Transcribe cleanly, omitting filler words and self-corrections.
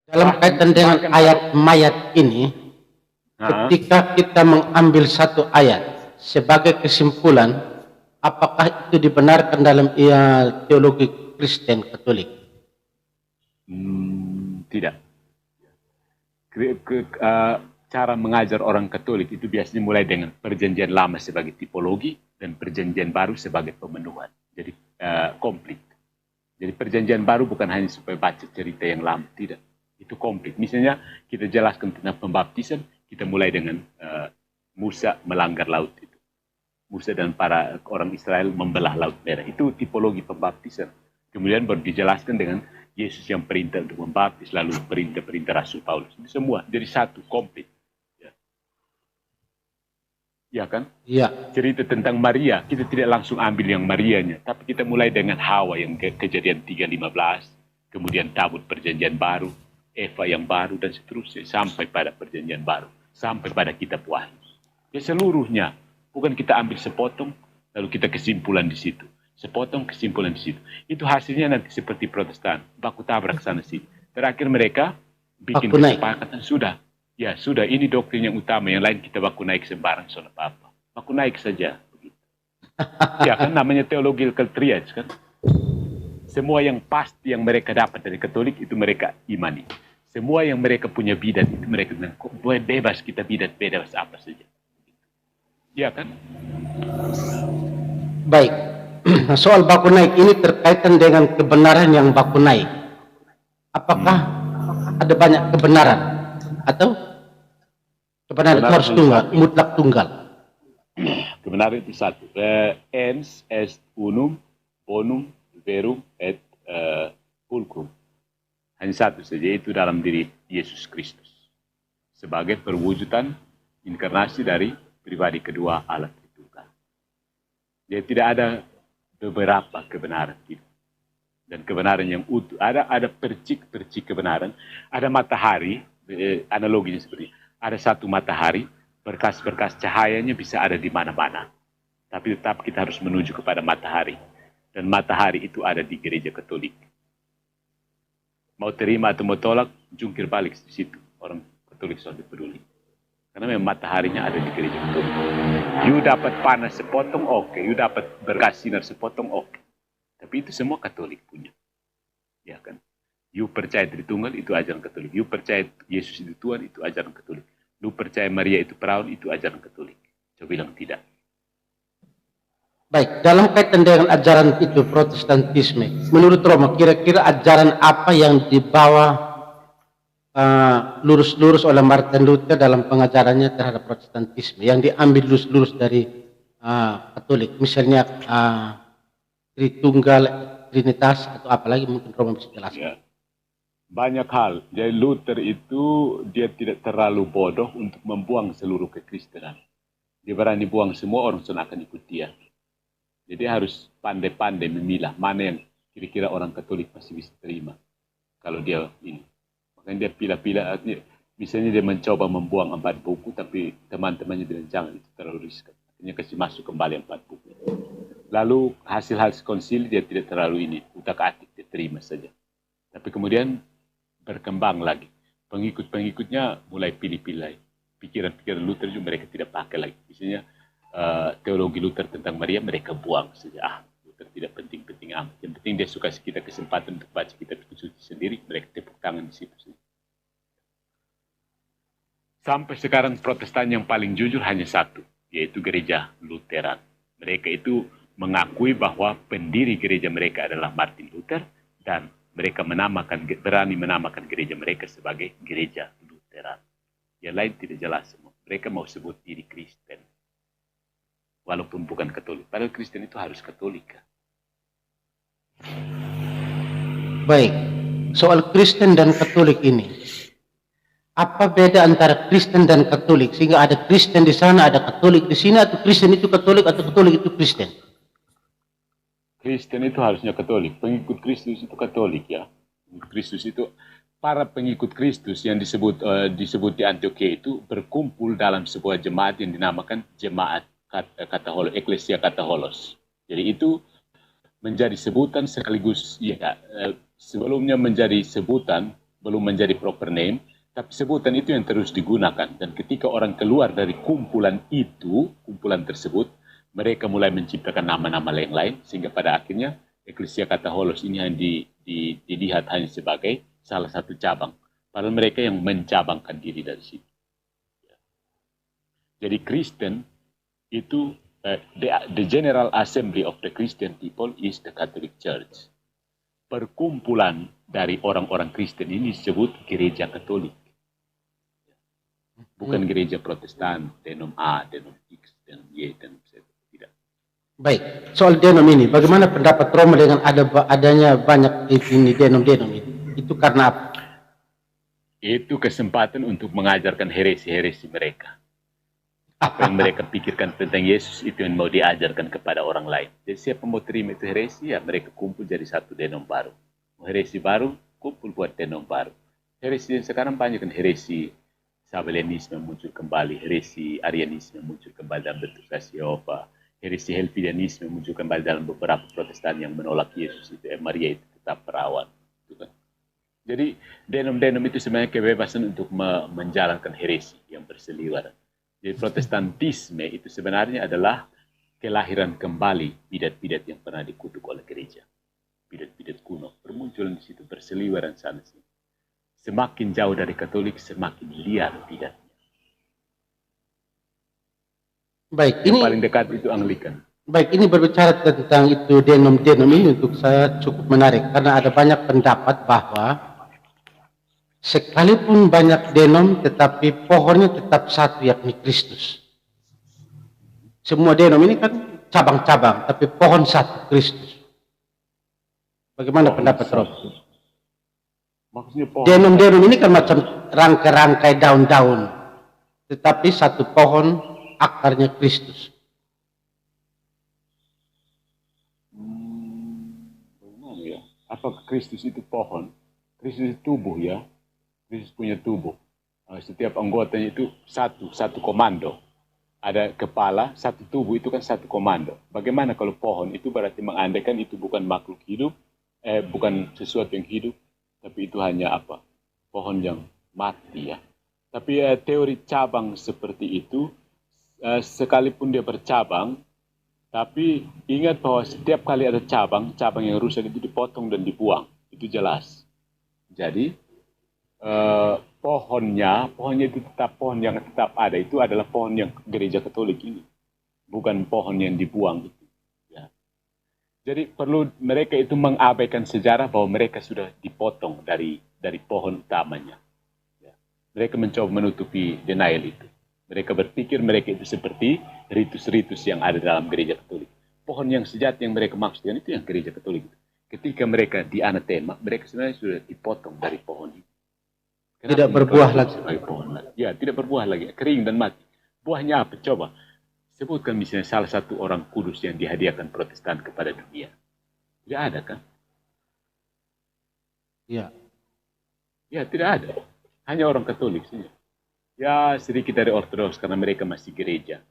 Dalam kaitan dengan ayat mayat ini, ketika kita mengambil satu ayat sebagai kesimpulan, apakah itu dibenarkan dalam teologi Kristen Katolik? Tidak. Cara mengajar orang Katolik itu biasanya mulai dengan Perjanjian Lama sebagai tipologi dan Perjanjian Baru sebagai pemenuhan. Jadi komplit. Jadi Perjanjian Baru bukan hanya supaya baca cerita yang lama, tidak. Itu komplit. Misalnya kita jelaskan tentang pembaptisan, kita mulai dengan Musa melanggar laut itu. Musa dan para orang Israel membelah laut merah. Itu tipologi pembaptisan. Kemudian baru dijelaskan dengan Yesus yang perintah untuk membaptis, lalu perintah-perintah Rasul Paulus. Itu semua jadi satu, komplit. Ya kan? Iya. Cerita tentang Maria, kita tidak langsung ambil yang Marianya, tapi kita mulai dengan Hawa yang Kejadian 3:15, kemudian tabut Perjanjian Baru, Eva yang baru, dan seterusnya, sampai pada Perjanjian Baru, sampai pada kitab Wahyu. Ya seluruhnya, bukan kita ambil sepotong, lalu kita kesimpulan di situ. Sepotong kesimpulan di situ. Itu hasilnya nanti seperti Protestan, baku tabrak sana sini. Terakhir mereka bikin kesepakatan, sudah. Ya sudah, ini doktrin yang utama, yang lain kita baku naik sembarang soal apa. Baku naik saja. Begitu. Ya kan, namanya theological triage kan. Semua yang pasti yang mereka dapat dari Katolik itu mereka imani. Semua yang mereka punya bidat itu mereka bilang, bebas kita bidat, bebas apa saja. Ya kan? Baik. Soal baku naik ini terkaitan dengan kebenaran yang baku naik. Apakah ada banyak kebenaran? Atau kebenaran itu harus tunggal, mutlak tunggal? Kebenaran itu satu. Ens est unum, bonum, verum, et pulcrum. Hanya satu saja, itu dalam diri Yesus Kristus. Sebagai perwujudan inkarnasi dari pribadi kedua Allah Tritunggal. Jadi tidak ada beberapa kebenaran itu. Dan kebenaran yang utuh. Ada percik-percik kebenaran. Ada matahari, analoginya seperti ada satu matahari, berkas-berkas cahayanya bisa ada di mana-mana. Tapi tetap kita harus menuju kepada matahari. Dan matahari itu ada di gereja Katolik. Mau terima atau mau tolak, jungkir balik di situ. Orang Katolik selalu peduli. Karena memang mataharinya ada di gereja Katolik. You dapat panas sepotong, oke. You dapat berkas sinar sepotong, oke. Tapi itu semua Katolik punya. Ya kan? You percaya Tritunggal, itu ajaran Katolik. You percaya Yesus itu Tuhan, itu ajaran Katolik. You percaya Maria itu perawan, itu ajaran Katolik. Saya bilang tidak. Baik, dalam kaitan dengan ajaran itu Protestantisme, menurut Roma, kira-kira ajaran apa yang dibawa lurus-lurus oleh Martin Luther dalam pengajarannya terhadap Protestantisme, yang diambil lurus-lurus dari Katolik, misalnya Tritunggal, Trinitas, atau apalagi mungkin Roma bisa jelaskan. Ya. Banyak hal. Jadi Luther itu dia tidak terlalu bodoh untuk membuang seluruh kekristenan. Dia berani buang semua, orang semua akan ikut dia. Jadi harus pandai-pandai memilah mana yang kira-kira orang Katolik masih bisa terima. Kalau dia ini. Makanya dia pilih-pilih. Misalnya dia mencoba membuang 4 buku, tapi teman-temannya bilang jangan, itu terlalu riskan. Akhirnya kasih masuk kembali 4 buku. Lalu hasil-hasil konsili dia tidak terlalu ini. Utak-atik, dia terima saja. Tapi kemudian berkembang lagi. Pengikut-pengikutnya mulai pilih-pilih. Pikiran-pikiran Luther juga mereka tidak pakai lagi. Misalnya teologi Luther tentang Maria mereka buang saja. Luther tidak penting-penting amat. Yang penting dia suka kita kesempatan untuk baca kitab suci sendiri, mereka tepuk tangan di situ. Sampai sekarang Protestan yang paling jujur hanya satu, yaitu gereja Lutheran. Mereka itu mengakui bahwa pendiri gereja mereka adalah Martin Luther, dan mereka berani menamakan gereja mereka sebagai gereja Lutheran. Yang lain tidak jelas semua. Mereka mau sebut diri Kristen. Walaupun bukan Katolik. Padahal Kristen itu harus Katolik. Baik. Soal Kristen dan Katolik ini. Apa beda antara Kristen dan Katolik? Sehingga ada Kristen di sana, ada Katolik di sini, atau Kristen itu Katolik, atau Katolik itu Kristen? Kristen itu harusnya Katolik. Pengikut Kristus itu Katolik ya. Kristus itu para pengikut Kristus yang disebut di Antioquia itu berkumpul dalam sebuah jemaat yang dinamakan jemaat Kataholos, Eklesia Kataholos. Jadi itu menjadi sebutan sekaligus ya, sebelumnya menjadi sebutan belum menjadi proper name, tapi sebutan itu yang terus digunakan. Dan ketika orang keluar dari kumpulan itu, kumpulan tersebut, mereka mulai menciptakan nama-nama lain-lain, sehingga pada akhirnya Eklesia Katoholos ini yang dilihat hanya sebagai salah satu cabang. Padahal mereka yang mencabangkan diri dari situ. Jadi Kristen itu, the General Assembly of the Christian people is the Catholic Church. Perkumpulan dari orang-orang Kristen ini disebut gereja Katolik. Bukan gereja Protestan, denom A, denom X, denom Y, denom Z. Tidak. Baik, soal denom ini, bagaimana pendapat Romo dengan adanya banyak ini denom-denom ini? Itu karena apa? Itu kesempatan untuk mengajarkan heresi-heresi mereka. Apa yang mereka pikirkan tentang Yesus itu yang mau diajarkan kepada orang lain. Jadi siapa mau terima itu heresi, ya mereka kumpul jadi satu denom baru. Mau heresi baru, kumpul buat denom baru. Heresi yang sekarang banyak kan, heresi Sabellianisme muncul kembali, heresi Arianisme muncul kembali dalam bentuk kasih Yehova, heresi Helvidianisme muncul kembali dalam beberapa Protestan yang menolak Yesus itu, Maria itu tetap perawan. Gitu kan? Jadi denom-denom itu sebenarnya kebebasan untuk menjalankan heresi yang berseliweran. Jadi Protestantisme itu sebenarnya adalah kelahiran kembali bidat-bidat yang pernah dikutuk oleh gereja. Bidat-bidat kuno bermunculan di situ, berseliweran sana sini. Semakin jauh dari Katolik, semakin liar bidatnya. Baik, yang ini paling dekat itu Anglikan. Baik, ini berbicara tentang itu denom-denom ini untuk saya cukup menarik karena ada banyak pendapat bahwa sekalipun banyak denom, tetapi pohonnya tetap satu, yakni Kristus. Semua denom ini kan cabang-cabang, tapi pohon satu, Kristus. Bagaimana pendapat Rob? Maksudnya pohon. Denom-denom ini kan macam rangkai-rangkai daun-daun, tetapi satu pohon akarnya Kristus. Bagaimana ya? Apakah Kristus itu pohon? Kristus itu tubuh ya. Kristus punya tubuh. Setiap anggotanya itu satu komando. Ada kepala, satu tubuh itu kan satu komando. Bagaimana kalau pohon itu berarti mengandaikan itu bukan makhluk hidup, bukan sesuatu yang hidup, tapi itu hanya apa? Pohon yang mati ya. Tapi teori cabang seperti itu, sekalipun dia bercabang, tapi ingat bahwa setiap kali ada cabang yang rusak itu dipotong dan dibuang. Itu jelas. Jadi, pohonnya itu tetap pohon yang tetap ada. Itu adalah pohon yang gereja Katolik ini. Bukan pohon yang dibuang itu. Ya. Jadi perlu mereka itu mengabaikan sejarah bahwa mereka sudah dipotong dari pohon utamanya. Ya. Mereka mencoba menutupi denial itu. Mereka berpikir mereka itu seperti ritus-ritus yang ada dalam gereja Katolik. Pohon yang sejati yang mereka maksudkan itu yang gereja Katolik. Ketika mereka dianatema, mereka sebenarnya sudah dipotong dari pohon itu. Tidak berbuah lagi. Ya, tidak berbuah lagi. Kering dan mati. Buahnya apa? Coba. Sebutkan misalnya salah satu orang kudus yang dihadiahkan Protestan kepada dunia. Tidak ada kan? Ya. Ya, tidak ada. Hanya orang Katolik saja. Ya, sedikit dari Ortodoks karena mereka masih gereja.